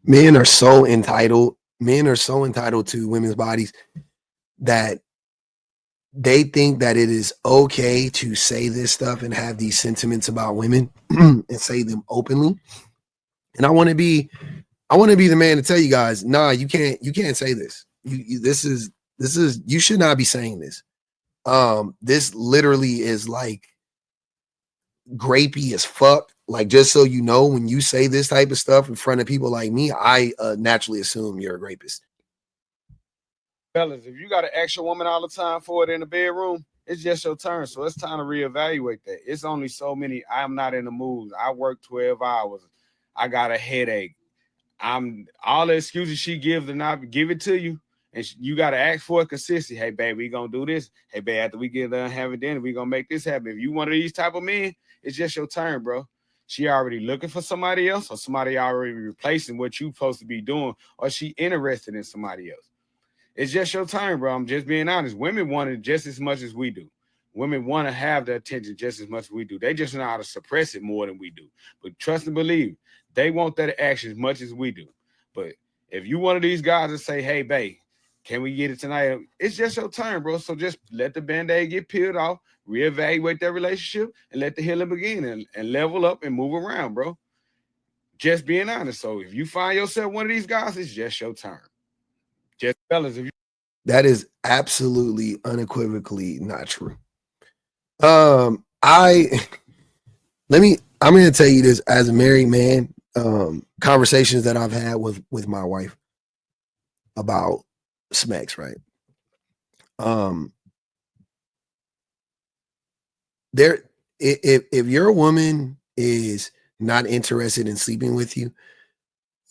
Men are so entitled. Men are so entitled to women's bodies that they think that it is okay to say this stuff and have these sentiments about women and say them openly. And I want to be the man to tell you guys, nah, you can't say this. This is you should not be saying this. This literally is like grapey as fuck. Like, just so you know, when you say this type of stuff in front of people like me, I naturally assume you're a rapist. Fellas, if you got to ask your woman all the time for it in the bedroom, it's just your turn. So it's time to reevaluate that. It's only so many. I'm not in the mood. I work 12 hours. I got a headache. I'm all the excuses she gives to not give it to you. And you got to ask for it consistently. Hey, babe, we going to do this. Hey, babe, after we get done having dinner, we going to make this happen. If you one of these type of men, it's just your turn, bro. She already looking for somebody else, or somebody already replacing what you supposed to be doing, or she interested in somebody else. It's just your turn, bro. I'm just being honest. Women want it just as much as we do. Women want to have the attention just as much as we do. They just know how to suppress it more than we do. But trust and believe, they want that action as much as we do. But if you one of these guys that say, hey, babe, can we get it tonight? It's just your turn, bro. So just let the Band-Aid get peeled off, reevaluate that relationship, and let the healing begin and level up and move around, bro. Just being honest. So if you find yourself one of these guys, it's just your turn. Just fellas, if you That is absolutely unequivocally not true. I I'm going to tell you this as a married man. Conversations that I've had with my wife about smacks, right? There, if your woman is not interested in sleeping with you,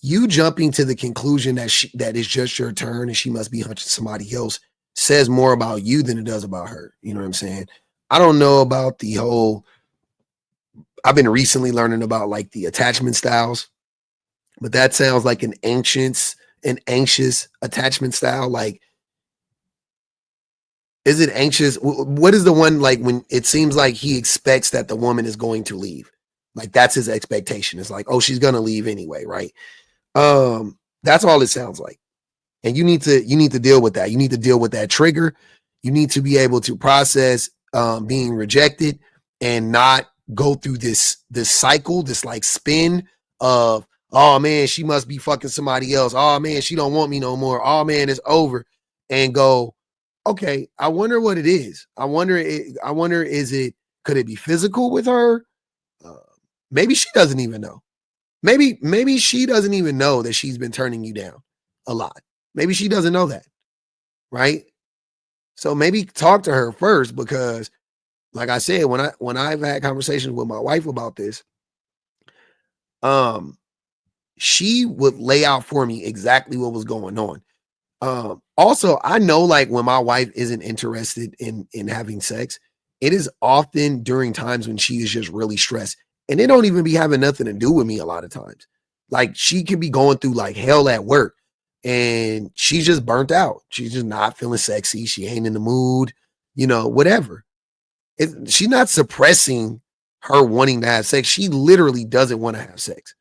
you jumping to the conclusion that it's just your turn and she must be hunching somebody else says more about you than it does about her. You know what I'm saying? I don't know about the whole. I've been recently learning about like the attachment styles, but that sounds like an anxious attachment style. Like, is it anxious? What is the one like when it seems like he expects that the woman is going to leave? Like, that's his expectation. It's like, oh, she's gonna leave anyway, right? That's all it sounds like. And you need to deal with that. You need to deal with that trigger. You need to be able to process being rejected and not go through this cycle, this like spin of, oh man, she must be fucking somebody else. Oh man, she don't want me no more. Oh man, it's over. And go, okay, I wonder what it is. I wonder, could it be physical with her? Uh, maybe she doesn't even know. Maybe she doesn't even know that she's been turning you down a lot. Maybe she doesn't know that, right? So maybe talk to her first, because like I said, when I've had conversations with my wife about this, she would lay out for me exactly what was going on. Also, I know like when my wife isn't interested in having sex, it is often during times when she is just really stressed. And it don't even be having nothing to do with me a lot of times. Like, she could be going through like hell at work and she's just burnt out. She's just not feeling sexy. She ain't in the mood, whatever. She's not suppressing her wanting to have sex. She literally doesn't want to have sex.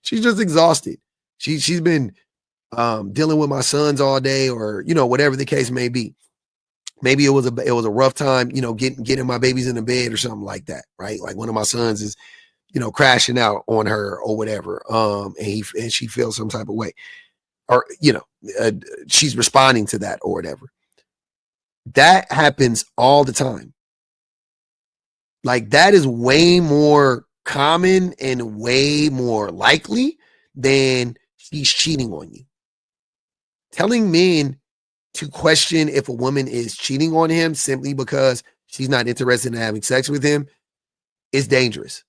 She's just exhausted. She's been dealing with my sons all day, or whatever the case may be. Maybe it was a rough time, getting my babies in the bed or something like that, right? Like one of my sons is, crashing out on her or whatever, and she feels some type of way, or she's responding to that or whatever. That happens all the time. Like, that is way more common and way more likely than she's cheating on you. Telling men to question if a woman is cheating on him simply because she's not interested in having sex with him is dangerous.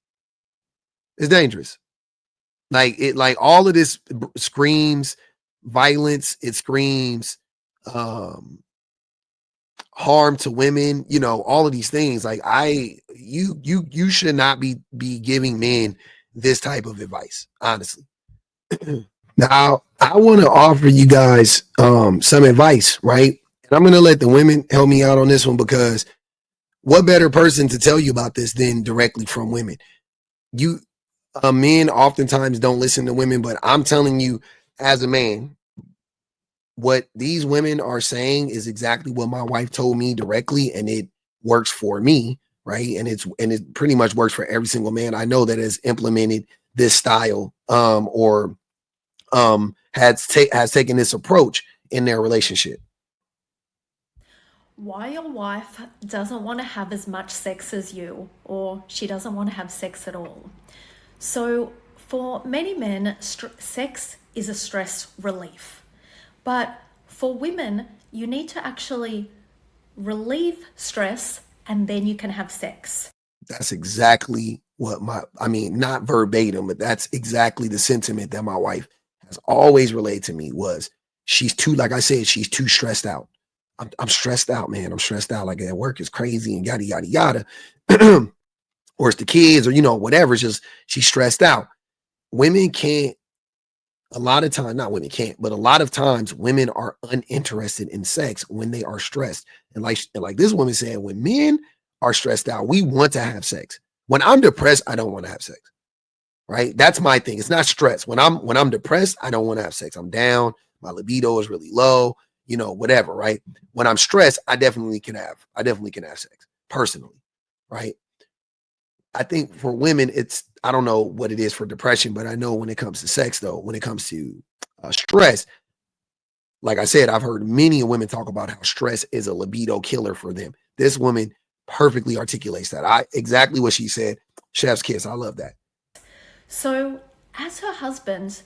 It's dangerous. Like all of this screams violence. It screams harm to women. All of these things. Like, you should not be giving men this type of advice, honestly. Now, I want to offer you guys some advice, right? And I'm going to let the women help me out on this one, because what better person to tell you about this than directly from women? Men oftentimes don't listen to women, but I'm telling you, as a man, what these women are saying is exactly what my wife told me directly, and it works for me, right? And it pretty much works for every single man I know that has implemented this style, or has taken this approach in their relationship. Why your wife doesn't want to have as much sex as you, or she doesn't want to have sex at all. So, for many men, sex is a stress relief. But for women, you need to actually relieve stress and then you can have sex. That's exactly what I mean, not verbatim, but that's exactly the sentiment that my wife has always relayed to me was she's too, like I said, she's too stressed out. I'm stressed out, man. I'm stressed out. Like at work is crazy and yada, yada, yada. Or it's the kids or, whatever. It's just she's stressed out. Women can't, a lot of times, not women can't, but a lot of times women are uninterested in sex when they are stressed. And like this woman said, when men are stressed out, we want to have sex. When I'm depressed, I don't want to have sex. Right? That's my thing. It's not stress. When I'm depressed, I don't want to have sex. I'm down. My libido is really low, whatever, right? When I'm stressed, I definitely can have sex personally, right? I think for women, I don't know what it is for depression, but I know when it comes to sex, though, when it comes to stress, like I said, I've heard many women talk about how stress is a libido killer for them. This woman perfectly articulates that. Exactly what she said. Chef's kiss. I love that. So, as her husband,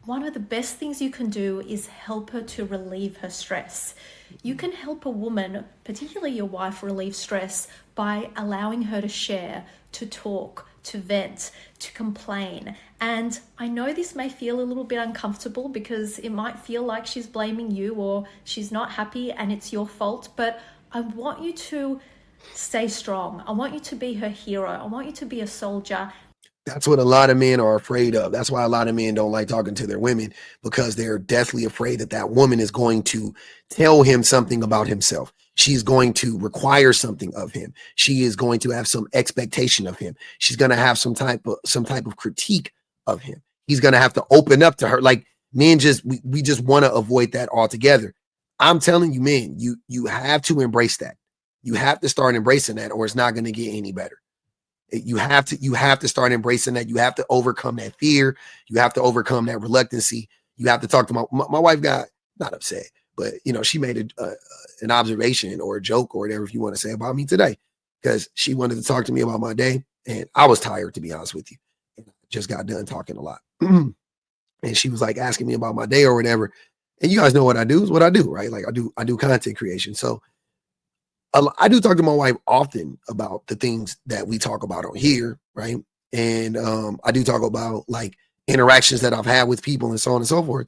one of the best things you can do is help her to relieve her stress. You can help a woman, particularly your wife, relieve stress by allowing her to share, to talk, to vent, to complain. And I know this may feel a little bit uncomfortable because it might feel like she's blaming you or she's not happy and it's your fault, but I want you to stay strong. I want you to be her hero. I want you to be a soldier. That's what a lot of men are afraid of. That's why a lot of men don't like talking to their women, because they're deathly afraid that that woman is going to tell him something about himself. She's going to require something of him. She is going to have some expectation of him. She's going to have some type of critique of him. He's going to have to open up to her. Like men we just want to avoid that altogether. I'm telling you, men, you have to embrace that. You have to start embracing that, or it's not going to get any better. You have to start embracing that. You have to overcome that fear. You have to overcome that reluctancy. You have to talk to my wife. Got not upset, but she made an observation or a joke or whatever, if you want to say, about me today, because she wanted to talk to me about my day, and I was tired, to be honest with you. Just got done talking a lot, and she was like asking me about my day or whatever. And you guys know what I do is what I do, right? Like I do content creation, so I do talk to my wife often about the things that we talk about on here, right? And I do talk about like interactions that I've had with people and so on and so forth.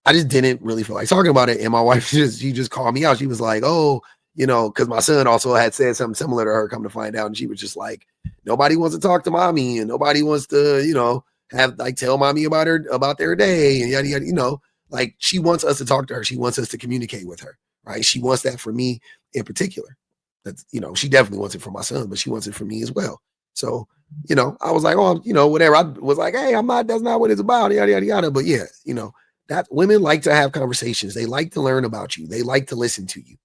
I just didn't really feel like talking about it. And my wife she just called me out. She was like, oh, because my son also had said something similar to her, come to find out. And she was just like, nobody wants to talk to mommy, and nobody wants to, have like tell mommy about their day and yada yada, like she wants us to talk to her. She wants us to communicate with her, right? She wants that for me in particular. That's, she definitely wants it for my son, but she wants it for me as well. So, I was like, oh, whatever. I was like, hey, that's not what it's about, yada yada yada. But yeah, that women like to have conversations. They like to learn about you. They like to listen to you,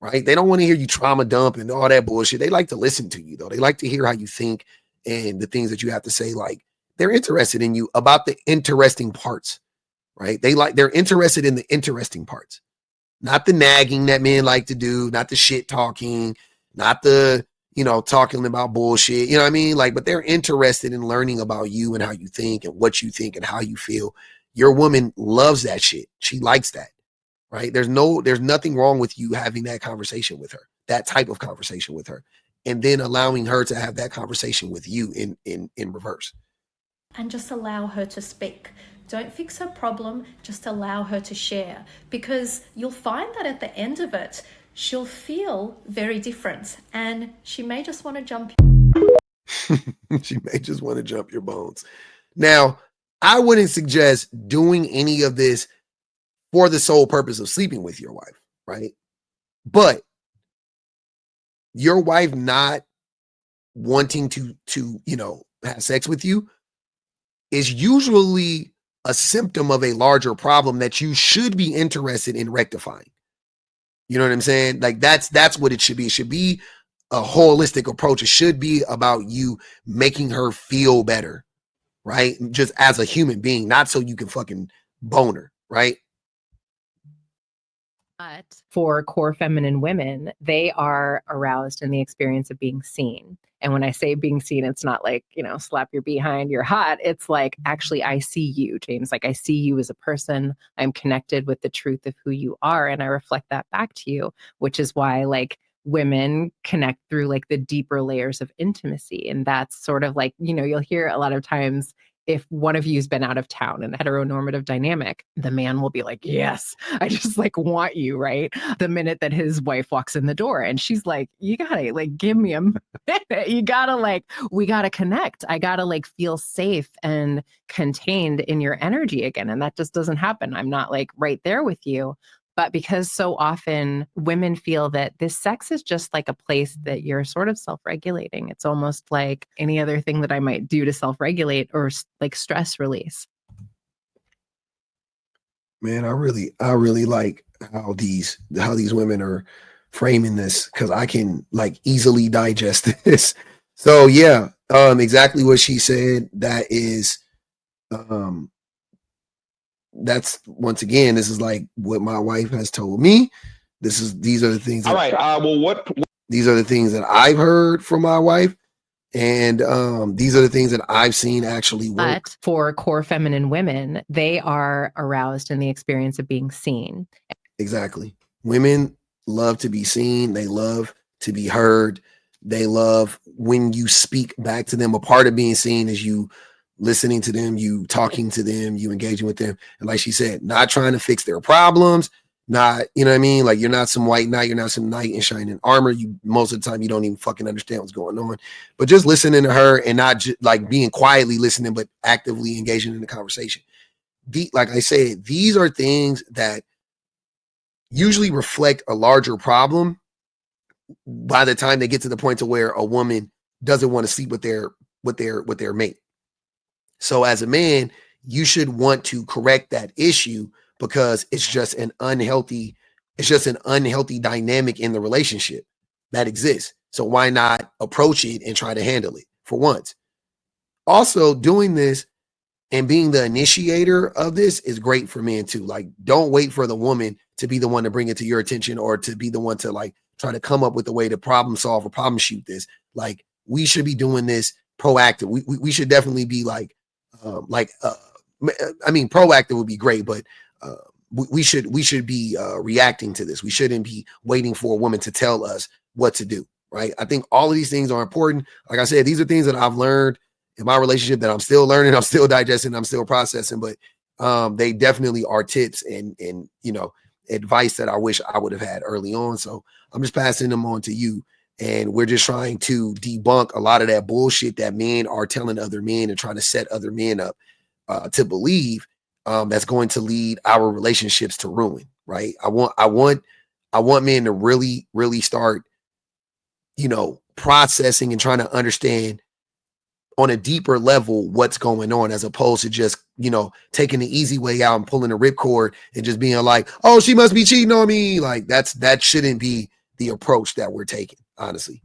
right? They don't want to hear you trauma dump and all that bullshit. They like to listen to you, though. They like to hear how you think and the things that you have to say. Like they're interested in you about the interesting parts, right? They're interested in the interesting parts, not the nagging that men like to do, not the shit talking, not the, talking about bullshit. You know what I mean? Like, but they're interested in learning about you and how you think and what you think and how you feel. Your woman loves that shit. She likes that, right? There's nothing wrong with you having that conversation with her, that type of conversation with her, and then allowing her to have that conversation with you in reverse. And just allow her to speak. Don't fix her problem, just allow her to share. Because you'll find that at the end of it, she'll feel very different and she may just want to jump. She may just want to jump your bones. Now, I wouldn't suggest doing any of this for the sole purpose of sleeping with your wife, right? But your wife not wanting to have sex with you is usually a symptom of a larger problem that you should be interested in rectifying. You know what I'm saying? Like that's what it should be. It should be a holistic approach. It should be about you making her feel better, right? Just as a human being, not so you can fucking bone her, right? But for core feminine women, they are aroused in the experience of being seen. And when I say being seen, it's not like, slap your behind, you're hot. It's like, actually, I see you, James. Like, I see you as a person. I'm connected with the truth of who you are. And I reflect that back to you, which is why, like, women connect through like the deeper layers of intimacy. And that's sort of like, you'll hear a lot of times, if one of you's been out of town in a heteronormative dynamic, the man will be like, yes, I just like want you, right? The minute that his wife walks in the door and she's like, you gotta like give me a minute. You gotta like, we gotta connect. I gotta like feel safe and contained in your energy again. And that just doesn't happen. I'm not like right there with you. But because so often women feel that this sex is just like a place that you're sort of self-regulating. It's almost like any other thing that I might do to self-regulate or like stress release. Man, I really like how these women are framing this, because I can like easily digest this. So yeah, exactly what she said. That is that's, once again, this is like what my wife has told me. These are the things. All right. These are the things that I've heard from my wife, and these are the things that I've seen actually work. But for core feminine women, they are aroused in the experience of being seen. Exactly. Women love to be seen. They love to be heard. They love when you speak back to them. A part of being seen is you listening to them, you talking to them, you engaging with them. And like she said, not trying to fix their problems, not, you know what I mean? Like, you're not some white knight, you're not some knight in shining armor. You, most of the time, you don't even fucking understand what's going on, but just listening to her, and not just like being quietly listening, but actively engaging in the conversation. Like I said, these are things that usually reflect a larger problem by the time they get to the point to where a woman doesn't want to sleep with their mate. So as a man, you should want to correct that issue, because it's just an unhealthy dynamic in the relationship that exists. So why not approach it and try to handle it for once? Also, doing this and being the initiator of this is great for men too. Like, don't wait for the woman to be the one to bring it to your attention, or to be the one to like try to come up with a way to problem solve or problem shoot this. Like, we should be doing this proactive. We should definitely be I mean, proactive would be great, but we should be reacting to this. We shouldn't be waiting for a woman to tell us what to do, right? I think all of these things are important. Like I said, these are things that I've learned in my relationship that I'm still learning, I'm still digesting, I'm still processing, but they definitely are tips and advice that I wish I would have had early on. So I'm just passing them on to you. And we're just trying to debunk a lot of that bullshit that men are telling other men and trying to set other men up to believe, that's going to lead our relationships to ruin, right? I want men to really, really start, processing and trying to understand on a deeper level what's going on, as opposed to just, taking the easy way out and pulling a ripcord and just being like, oh, she must be cheating on me. Like, that shouldn't be the approach that we're taking, honestly.